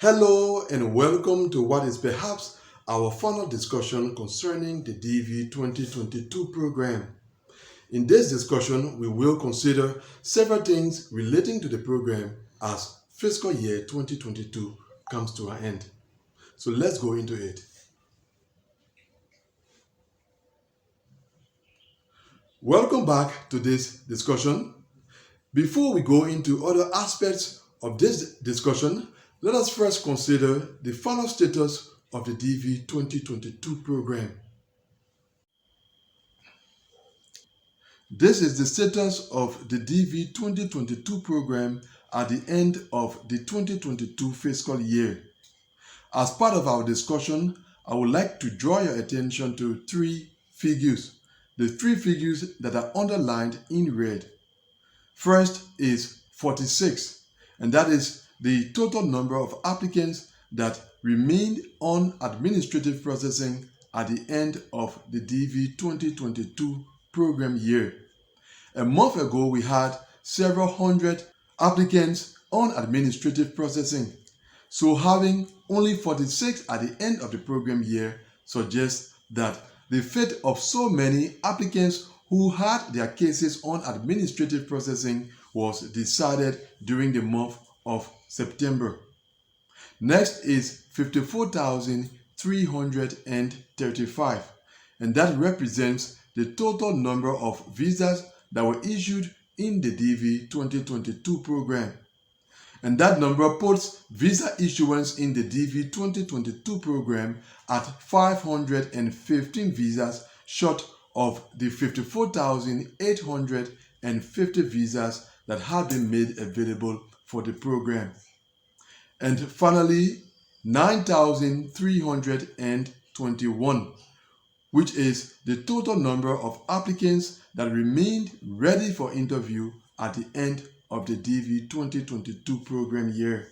Hello and welcome to what is perhaps our final discussion concerning the DV 2022 program. In this discussion, we will consider several things relating to the program as fiscal year 2022 comes to an end. So let's go into it. Welcome back to this discussion. Before we go into other aspects of this discussion, let us first consider the final status of the DV 2022 program. This is the status of the DV 2022 program at the end of the 2022 fiscal year. As part of our discussion, I would like to draw your attention to three figures. The three figures that are underlined in red. First is 46, and that is the total number of applicants that remained on administrative processing at the end of the DV 2022 program year. A month ago, we had several hundred applicants on administrative processing. So having only 46 at the end of the program year suggests that the fate of so many applicants who had their cases on administrative processing was decided during the month of September. Next is 54,335, and that represents the total number of visas that were issued in the DV 2022 program. And that number puts visa issuance in the DV 2022 program at 515 visas, short of the 54,850 visas that have been made available for the program. And finally, 9,321, which is the total number of applicants that remained ready for interview at the end of the DV 2022 program year.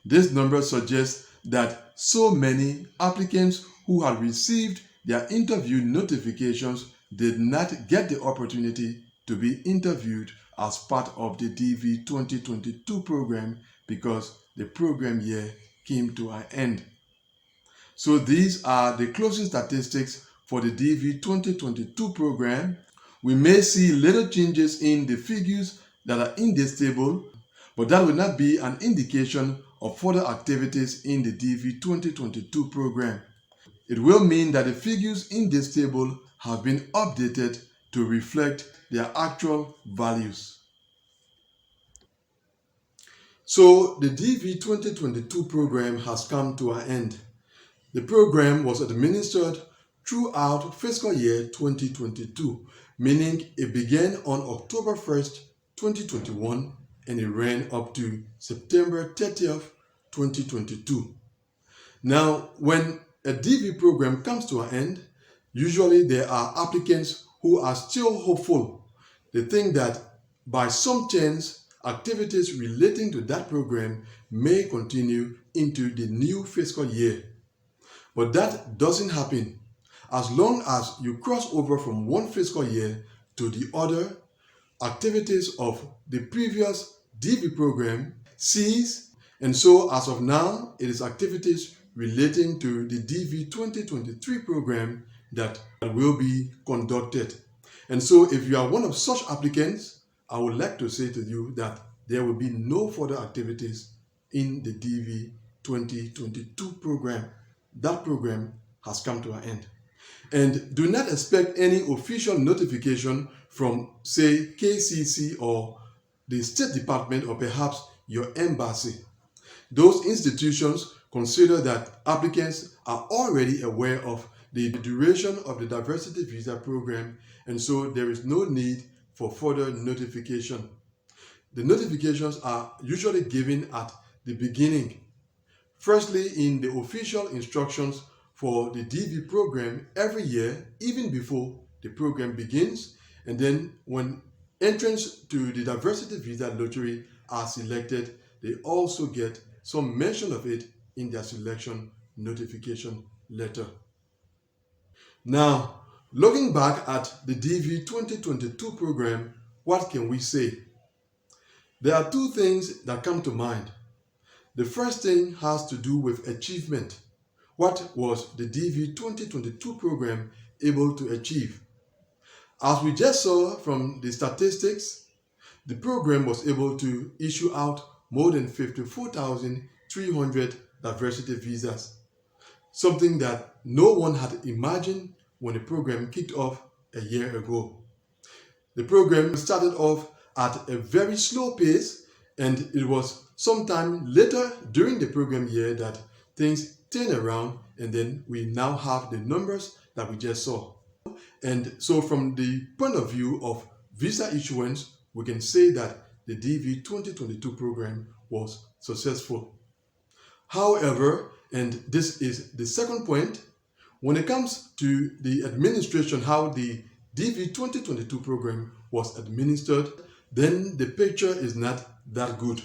This number suggests that so many applicants who had received their interview notifications did not get the opportunity to be interviewed as part of the DV 2022 program because the program year came to an end. So these are the closing statistics for the DV 2022 program. We may see little changes in the figures that are in this table, but that will not be an indication of further activities in the DV 2022 program. It will mean that the figures in this table have been updated to reflect their actual values. So the DV 2022 program has come to an end. The program was administered throughout fiscal year 2022, meaning it began on October 1st, 2021, and it ran up to September 30th, 2022. Now, when a DV program comes to an end, usually there are applicants who are still hopeful. They think that by some chance, activities relating to that program may continue into the new fiscal year. But that doesn't happen. As long as you cross over from one fiscal year to the other, activities of the previous DV program cease, and so as of now, it is activities relating to the DV 2023 program that will be conducted. And so if you are one of such applicants, I would like to say to you that there will be no further activities in the DV 2022 program. That program has come to an end. And do not expect any official notification from, say, KCC or the State Department or perhaps your embassy. Those institutions consider that applicants are already aware of the duration of the diversity visa program, and so there is no need for further notification. The notifications are usually given at the beginning. Firstly, in the official instructions for the DV program every year, even before the program begins, and then when entrants to the diversity visa lottery are selected, they also get some mention of it in their selection notification letter. Now, looking back at the DV 2022 program, what can we say? There are two things that come to mind. The first thing has to do with achievement. What was the DV 2022 program able to achieve? As we just saw from the statistics, the program was able to issue out more than 54,300 diversity visas, something that no one had imagined when the program kicked off a year ago. The program started off at a very slow pace, and it was sometime later during the program year that things turned around, and then we now have the numbers that we just saw. And so from the point of view of visa issuance, we can say that the DV 2022 program was successful. However, and this is the second point, when it comes to the administration, how the DV 2022 program was administered, then the picture is not that good.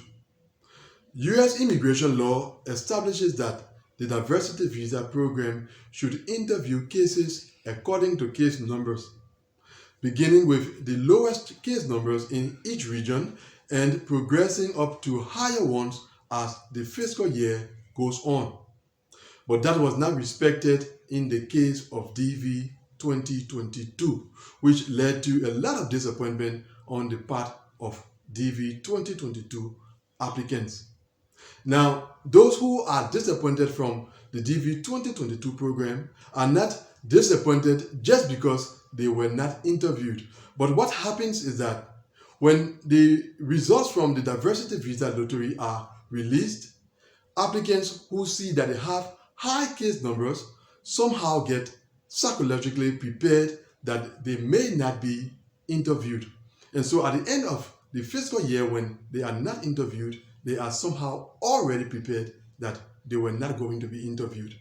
US immigration law establishes that the diversity visa program should interview cases according to case numbers, beginning with the lowest case numbers in each region and progressing up to higher ones as the fiscal year goes on. But that was not respected in the case of DV 2022, which led to a lot of disappointment on the part of DV 2022 applicants. Now, those who are disappointed from the DV 2022 program are not disappointed just because they were not interviewed. But what happens is that when the results from the diversity visa lottery are released, applicants who see that they have high case numbers somehow get psychologically prepared that they may not be interviewed. And so at the end of the fiscal year, when they are not interviewed, they are somehow already prepared that they were not going to be interviewed.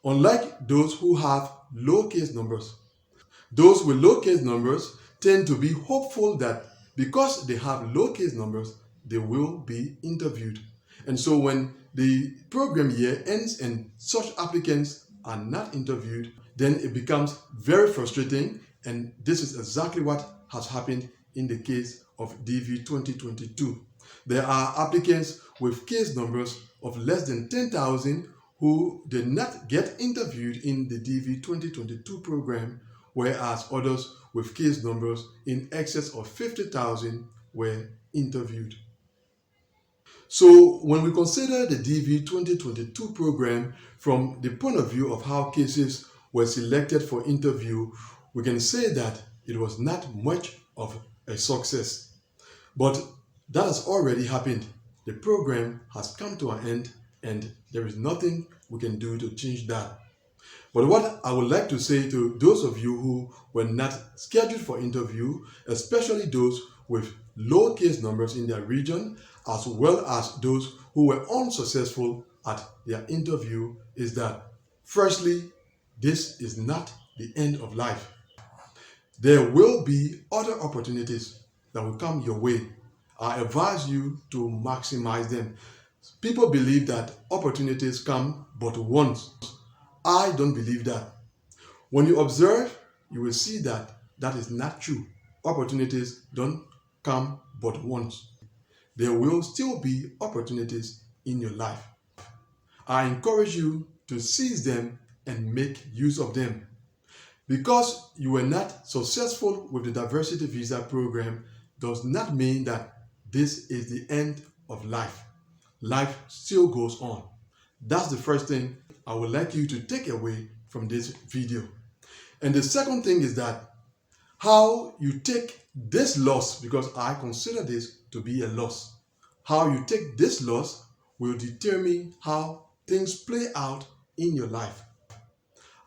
Unlike those who have low case numbers, those with low case numbers tend to be hopeful that because they have low case numbers, they will be interviewed. And so when the program year ends and such applicants are not interviewed, then it becomes very frustrating, and this is exactly what has happened in the case of DV 2022. There are applicants with case numbers of less than 10,000 who did not get interviewed in the DV 2022 program, whereas others with case numbers in excess of 50,000 were interviewed. So when we consider the DV 2022 program from the point of view of how cases were selected for interview, we can say that it was not much of a success. But that has already happened. The program has come to an end, and there is nothing we can do to change that. But what I would like to say to those of you who were not scheduled for interview, especially those with low case numbers in their region, as well as those who were unsuccessful at their interview, is that firstly, this is not the end of life. There will be other opportunities that will come your way. I advise you to maximize them. People believe that opportunities come but once. I don't believe that. When you observe, you will see that that is not true. Opportunities don't come but once. There will still be opportunities in your life. I encourage you to seize them and make use of them. Because you were not successful with the diversity visa program does not mean that this is the end of life. Life still goes on. That's the first thing I would like you to take away from this video. And the second thing is that how you take this loss, because I consider this to be a loss, how you take this loss will determine how things play out in your life.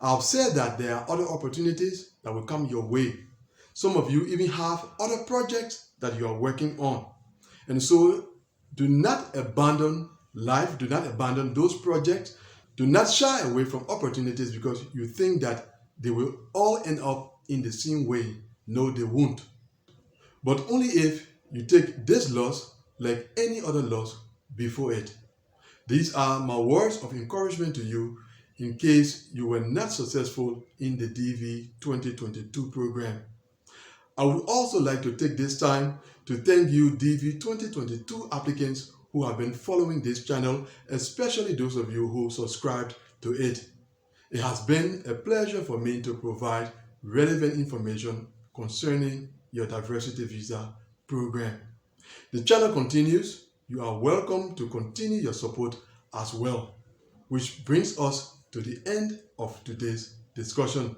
I've said that there are other opportunities that will come your way. Some of you even have other projects that you are working on. And so do not abandon life, do not abandon those projects, do not shy away from opportunities because you think that they will all end up in the same way. No, they won't. But only if you take this loss like any other loss before it. These are my words of encouragement to you in case you were not successful in the DV 2022 program. I would also like to take this time to thank you DV 2022 applicants who have been following this channel, especially those of you who subscribed to it. It has been a pleasure for me to provide relevant information concerning your diversity visa program. The channel continues. You are welcome to continue your support as well, which brings us to the end of today's discussion.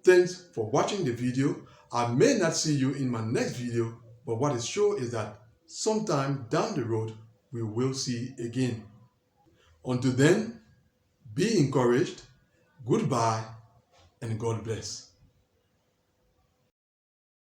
Thanks for watching the video. I may not see you in my next video, but what is sure is that sometime down the road, we will see again. Until then, be encouraged, goodbye, and God bless.